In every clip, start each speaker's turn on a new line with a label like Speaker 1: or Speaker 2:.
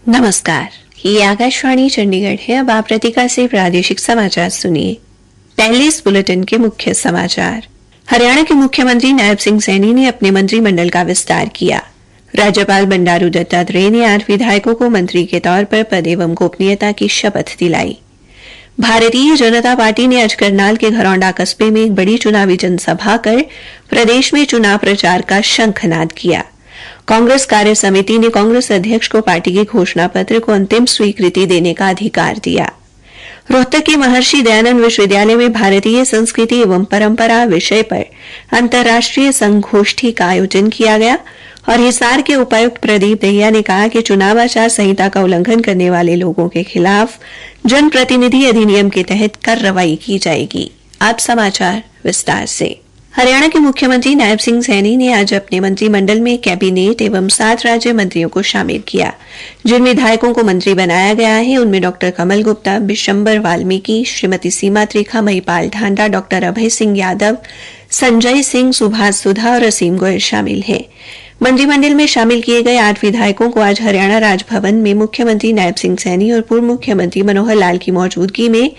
Speaker 1: नमस्कार, ये आकाशवाणी चंडीगढ़ है। अब आप प्रतिका से प्रादेशिक समाचार सुनिए। पहले इस बुलेटिन के मुख्य समाचार। हरियाणा के मुख्यमंत्री नायब सिंह सैनी ने अपने मंत्रिमंडल का विस्तार किया। राज्यपाल बंडारू दत्तात्रेय ने 8 विधायकों को मंत्री के तौर पर पद एवं गोपनीयता की शपथ दिलाई। भारतीय जनता पार्टी ने आज करनाल के घरौंडा कस्बे में एक बड़ी चुनावी जनसभा कर प्रदेश में चुनाव प्रचार का शंखनाद किया। कांग्रेस कार्य समिति ने कांग्रेस अध्यक्ष को पार्टी के घोषणा पत्र को अंतिम स्वीकृति देने का अधिकार दिया। रोहतक के महर्षि दयानंद विश्वविद्यालय में भारतीय संस्कृति एवं परंपरा विषय पर अंतर्राष्ट्रीय संगोष्ठी का आयोजन किया गया और हिसार के उपायुक्त प्रदीप दहिया ने कहा कि चुनाव आचार संहिता का उल्लंघन करने वाले लोगों के खिलाफ जनप्रतिनिधि अधिनियम के तहत कार्रवाई की जाएगी। अब समाचार विस्तार से। हरियाणा के मुख्यमंत्री नायब सिंह सैनी ने आज अपने मंत्रिमंडल में कैबिनेट एवं 7 राज्य मंत्रियों को शामिल किया। जिन विधायकों को मंत्री बनाया गया है उनमें डॉक्टर कमल गुप्ता, बिशंबर वाल्मीकि, श्रीमती सीमा त्रिखा, महिपाल ढांडा, डॉक्टर अभय सिंह यादव, संजय सिंह, सुभाष सुधा और असीम गोयल शामिल हैं। मंत्रिमंडल में शामिल किए गए 8 विधायकों को आज हरियाणा राजभवन में मुख्यमंत्री नायब सिंह सैनी और पूर्व मुख्यमंत्री मनोहर लाल की मौजूदगी में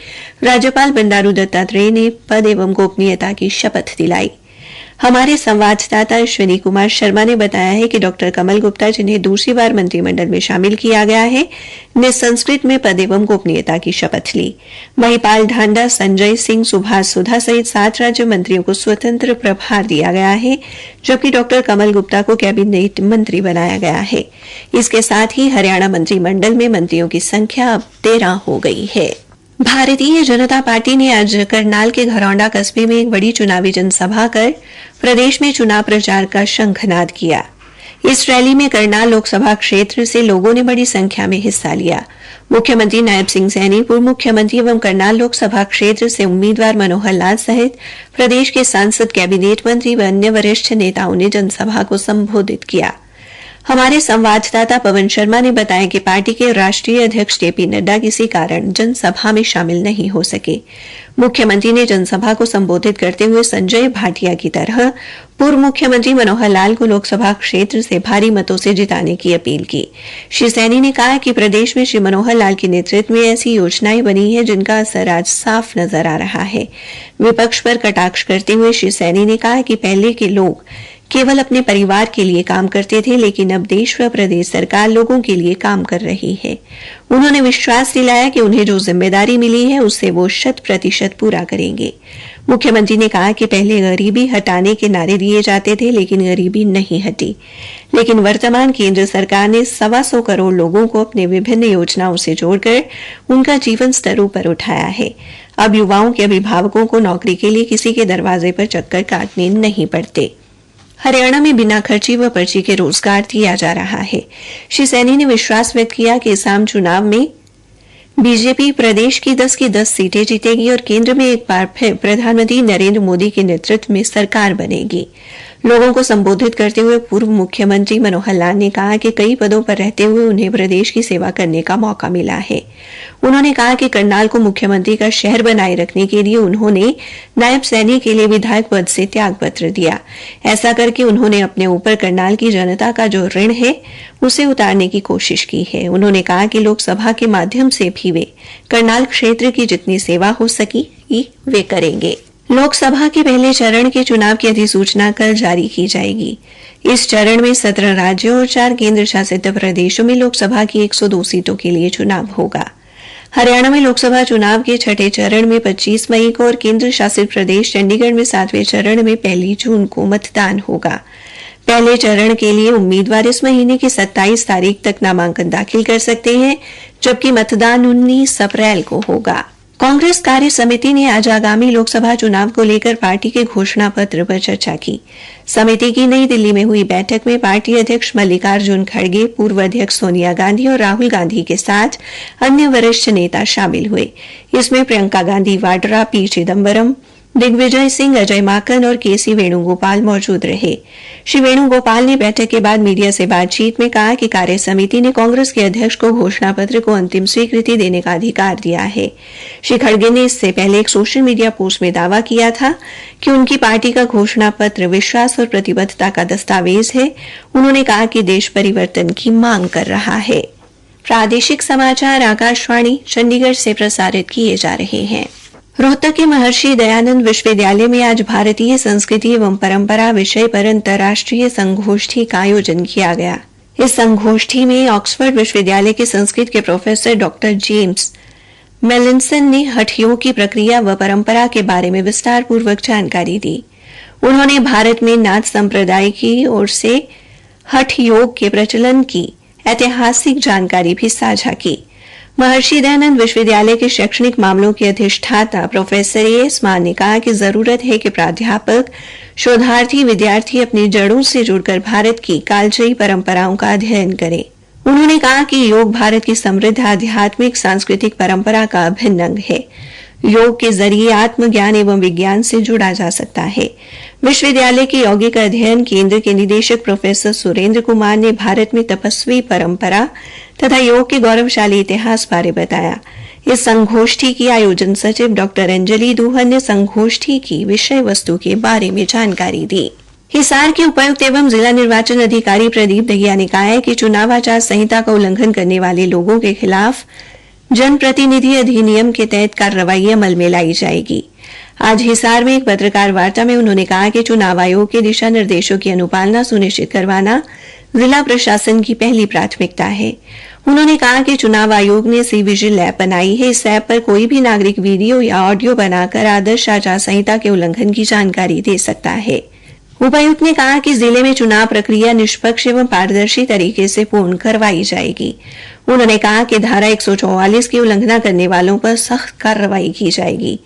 Speaker 1: राज्यपाल बंडारू दत्तात्रेय ने पद एवं गोपनीयता की शपथ दिलाई। हमारे संवाददाता अश्विनी कुमार शर्मा ने बताया है कि डॉक्टर कमल गुप्ता, जिन्हें दूसरी बार मंत्रिमंडल में शामिल किया गया है, ने संस्कृत में पद एवं गोपनीयता की शपथ ली। महिपाल ढांडा, संजय सिंह, सुभाष सुधा सहित 7 राज्य मंत्रियों को स्वतंत्र प्रभार दिया गया है, जबकि डॉक्टर कमल गुप्ता को कैबिनेट मंत्री बनाया गया है। इसके साथ ही हरियाणा मंत्रिमंडल में मंत्रियों की संख्या अब 13 हो गई है। भारतीय जनता पार्टी ने आज करनाल के घरौंडा कस्बे में एक बड़ी चुनावी जनसभा कर प्रदेश में चुनाव प्रचार का शंखनाद किया। इस रैली में करनाल लोकसभा क्षेत्र से लोगों ने बड़ी संख्या में हिस्सा लिया। मुख्यमंत्री नायब सिंह सैनी, पूर्व मुख्यमंत्री एवं करनाल लोकसभा क्षेत्र से उम्मीदवार मनोहर लाल सहित प्रदेश के सांसद, कैबिनेट मंत्री व अन्य वरिष्ठ नेताओं ने जनसभा को संबोधित किया। हमारे संवाददाता पवन शर्मा ने बताया कि पार्टी के राष्ट्रीय अध्यक्ष जेपी नड्डा किसी कारण जनसभा में शामिल नहीं हो सके। मुख्यमंत्री ने जनसभा को संबोधित करते हुए संजय भाटिया की तरह पूर्व मुख्यमंत्री मनोहर लाल को लोकसभा क्षेत्र से भारी मतों से जिताने की अपील की। श्री सैनी ने कहा कि प्रदेश में श्री मनोहर लाल के नेतृत्व में ऐसी योजनाएं बनी है जिनका असर आज साफ नजर आ रहा है। विपक्ष पर कटाक्ष करते हुए श्री सैनी ने कहा कि पहले के लोग केवल अपने परिवार के लिए काम करते थे, लेकिन अब देश व प्रदेश सरकार लोगों के लिए काम कर रही है। उन्होंने विश्वास दिलाया कि उन्हें जो जिम्मेदारी मिली है उससे वो 100% पूरा करेंगे। मुख्यमंत्री ने कहा कि पहले गरीबी हटाने के नारे दिए जाते थे, लेकिन गरीबी नहीं हटी। लेकिन वर्तमान केंद्र सरकार ने 125 करोड़ लोगों को अपने विभिन्न योजनाओं से जोड़कर उनका जीवन स्तर ऊपर उठाया है। अब युवाओं के अभिभावकों को नौकरी के लिए किसी के दरवाजे पर चक्कर काटने नहीं पड़ते। हरियाणा में बिना खर्ची व पर्ची के रोजगार दिया जा रहा है। श्री सैनी ने विश्वास व्यक्त किया कि इस आम चुनाव में बीजेपी प्रदेश की 10 की 10 सीटें जीतेगी और केंद्र में एक बार फिर प्रधानमंत्री नरेंद्र मोदी के नेतृत्व में सरकार बनेगी। लोगों को संबोधित करते हुए पूर्व मुख्यमंत्री मनोहर लाल ने कहा कि कई पदों पर रहते हुए उन्हें प्रदेश की सेवा करने का मौका मिला है। उन्होंने कहा कि करनाल को मुख्यमंत्री का शहर बनाए रखने के लिए उन्होंने नायब सैनी के लिए विधायक पद से त्यागपत्र दिया। ऐसा करके उन्होंने अपने ऊपर करनाल की जनता का जो ऋण है उसे उतारने की कोशिश की है। उन्होंने कहा कि लोकसभा के माध्यम से भी वे करनाल क्षेत्र की जितनी सेवा हो सकी वे करेंगे। लोकसभा के पहले चरण के चुनाव की अधिसूचना कल जारी की जाएगी। इस चरण में 17 राज्यों और 4 केंद्र शासित प्रदेशों में लोकसभा की 102 सीटों के लिए चुनाव होगा। हरियाणा में लोकसभा चुनाव के 6ठे चरण में 25 मई को और केंद्र शासित प्रदेश चंडीगढ़ में 7वें चरण में 1 जून को मतदान होगा। पहले चरण के लिए उम्मीदवार इस महीने की 27 तारीख तक नामांकन दाखिल कर सकते हैं, जबकि मतदान 19 अप्रैल को होगा। कांग्रेस कार्य समिति ने आज आगामी लोकसभा चुनाव को लेकर पार्टी के घोषणा पत्र पर चर्चा की। समिति की नई दिल्ली में हुई बैठक में पार्टी अध्यक्ष मल्लिकार्जुन खड़गे, पूर्व अध्यक्ष सोनिया गांधी और राहुल गांधी के साथ अन्य वरिष्ठ नेता शामिल हुए। इसमें प्रियंका गांधी वाड्रा, पी चिदम्बरम, दिग्विजय सिंह, अजय माकन और केसी वेणुगोपाल मौजूद रहे। श्री वेणुगोपाल ने बैठक के बाद मीडिया से बातचीत में कहा कि कार्य समिति ने कांग्रेस के अध्यक्ष को घोषणा पत्र को अंतिम स्वीकृति देने का अधिकार दिया है। श्री खड़गे ने इससे पहले एक सोशल मीडिया पोस्ट में दावा किया था कि उनकी पार्टी का घोषणा पत्र विश्वास और प्रतिबद्धता का दस्तावेज है। उन्होंने कहा कि देश परिवर्तन की मांग कर रहा है। प्रादेशिक समाचार आकाशवाणी चंडीगढ़ से प्रसारित किए जा रहे हैं। रोहतक के महर्षि दयानंद विश्वविद्यालय में आज भारतीय संस्कृति एवं परंपरा विषय पर अंतर्राष्ट्रीय संगोष्ठी का आयोजन किया गया। इस संगोष्ठी में ऑक्सफोर्ड विश्वविद्यालय के संस्कृत के प्रोफेसर डॉक्टर जेम्स मेलिनसन ने हठ योग की प्रक्रिया व परंपरा के बारे में विस्तार पूर्वक जानकारी दी। उन्होंने भारत में नाथ संप्रदाय की ओर से हठ योग के प्रचलन की ऐतिहासिक जानकारी भी साझा की। महर्षि दयानंद विश्वविद्यालय के शैक्षणिक मामलों के अधिष्ठाता प्रोफेसर एस मान ने कहा कि जरूरत है कि प्राध्यापक, शोधार्थी, विद्यार्थी अपनी जड़ों से जुड़कर भारत की कालजयी परंपराओं का अध्ययन करें। उन्होंने कहा कि योग भारत की समृद्ध आध्यात्मिक सांस्कृतिक परंपरा का अभिन्न अंग है। योग के जरिए आत्मज्ञान एवं विज्ञान से जुड़ा जा सकता है। विश्वविद्यालय के यौगिक अध्ययन केंद्र के निदेशक प्रोफेसर सुरेंद्र कुमार ने भारत में तपस्वी परंपरा तथा योग के गौरवशाली इतिहास बारे बताया। इस संगोष्ठी की आयोजन सचिव डॉक्टर अंजलि दूहन ने संगोष्ठी की विषय वस्तु के बारे में जानकारी दी। हिसार के उपायुक्त एवं जिला निर्वाचन अधिकारी प्रदीप दहिया ने कहा है कि चुनाव आचार संहिता का उल्लंघन करने वाले लोगों के खिलाफ जनप्रतिनिधि अधिनियम के तहत कार्रवाई अमल में लाई जाएगी। आज हिसार में एक पत्रकार वार्ता में उन्होंने कहा कि चुनाव आयोग के दिशा निर्देशों की अनुपालना सुनिश्चित करवाना जिला प्रशासन की पहली प्राथमिकता है। उन्होंने कहा कि चुनाव आयोग ने सी विजिल ऐप बनाई है। इस ऐप पर कोई भी नागरिक वीडियो या ऑडियो बनाकर आदर्श आचार संहिता के उल्लंघन की जानकारी दे सकता है। उपायुक्त ने कहा कि जिले में चुनाव प्रक्रिया निष्पक्ष एवं पारदर्शी तरीके से पूर्ण करवाई जाएगी। उन्होंने कहा कि धारा 144 की उल्लंघना करने वालों पर सख्त कार्रवाई की जाएगी।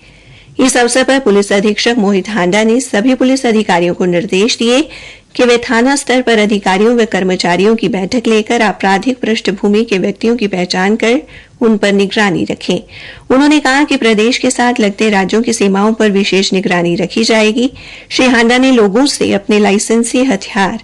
Speaker 1: इस अवसर पर पुलिस अधीक्षक मोहित हांडा ने सभी पुलिस अधिकारियों को निर्देश दिए कि वे थाना स्तर पर अधिकारियों व कर्मचारियों की बैठक लेकर आपराधिक पृष्ठभूमि के व्यक्तियों की पहचान कर उन पर निगरानी रखें। उन्होंने कहा कि प्रदेश के साथ लगते राज्यों की सीमाओं पर विशेष निगरानी रखी जाएगी। श्री हांडा ने लोगों से अपने लाइसेंसी हथियार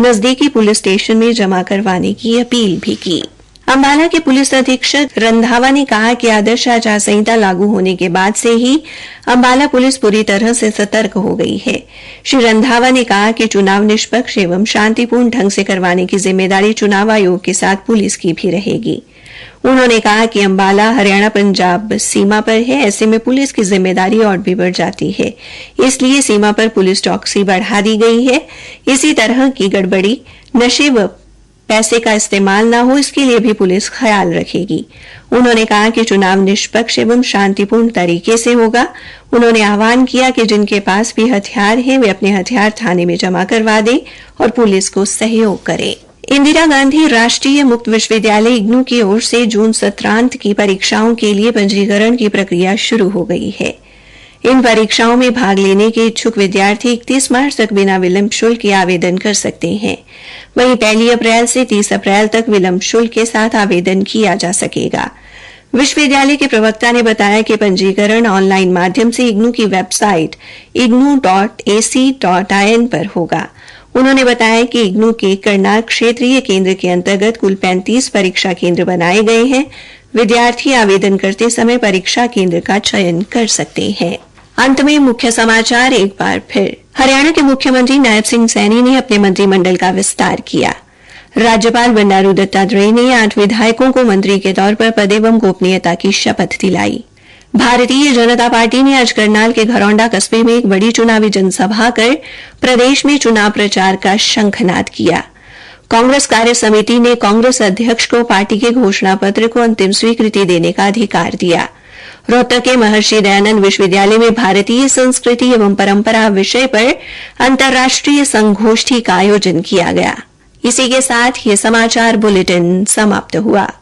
Speaker 1: नजदीकी पुलिस स्टेशन में जमा करवाने की अपील भी की। अंबाला के पुलिस अधीक्षक रंधावा ने कहा कि आदर्श आचार संहिता लागू होने के बाद से ही अंबाला पुलिस पूरी तरह से सतर्क हो गई है। श्री रंधावा ने कहा कि चुनाव निष्पक्ष एवं शांतिपूर्ण ढंग से करवाने की जिम्मेदारी चुनाव आयोग के साथ पुलिस की भी रहेगी। उन्होंने कहा कि अंबाला हरियाणा पंजाब सीमा पर है, ऐसे में पुलिस की जिम्मेदारी और भी बढ़ जाती है। इसलिए सीमा पर पुलिस चौकसी बढ़ा दी गई है। इसी तरह की गड़बड़ी, नशे व पैसे का इस्तेमाल न हो, इसके लिए भी पुलिस ख्याल रखेगी। उन्होंने कहा कि चुनाव निष्पक्ष एवं शांतिपूर्ण तरीके से होगा। उन्होंने आह्वान किया कि जिनके पास भी हथियार हैं वे अपने हथियार थाने में जमा करवा दें और पुलिस को सहयोग करें। इंदिरा गांधी राष्ट्रीय मुक्त विश्वविद्यालय इग्नू की ओर से जून सत्रांत की परीक्षाओं के लिए पंजीकरण की प्रक्रिया शुरू हो गई है। इन परीक्षाओं में भाग लेने के इच्छुक विद्यार्थी 31 मार्च तक बिना विलंब शुल्क के आवेदन कर सकते हैं। वहीं 1 अप्रैल से 30 अप्रैल तक विलंब शुल्क के साथ आवेदन किया जा सकेगा। विश्वविद्यालय के प्रवक्ता ने बताया कि पंजीकरण ऑनलाइन माध्यम से इग्नू की वेबसाइट ignu.ac.in पर होगा। उन्होंने बताया कि इग्नू के करनाल क्षेत्रीय केंद्र के अंतर्गत कुल 35 परीक्षा केंद्र बनाए गए हैं। विद्यार्थी आवेदन करते समय परीक्षा केंद्र का चयन कर सकते हैं। अंत में मुख्य समाचार एक बार फिर। हरियाणा के मुख्यमंत्री नायब सिंह सैनी ने अपने मंत्रिमंडल का विस्तार किया। राज्यपाल बंडारू दत्तात्रेय ने 8 विधायकों को मंत्री के तौर पर पद एवं गोपनीयता की शपथ दिलाई। भारतीय जनता पार्टी ने आज करनाल के घरौंडा कस्बे में एक बड़ी चुनावी जनसभा कर प्रदेश में चुनाव प्रचार का शंखनाद किया। कांग्रेस कार्य समिति ने कांग्रेस अध्यक्ष को पार्टी के घोषणा पत्र को अंतिम स्वीकृति देने का अधिकार दिया। रोहतक के महर्षि दयानंद विश्वविद्यालय में भारतीय संस्कृति एवं परंपरा विषय पर अंतर्राष्ट्रीय संगोष्ठी का आयोजन किया गया। इसी के साथ ये समाचार बुलेटिन समाप्त हुआ।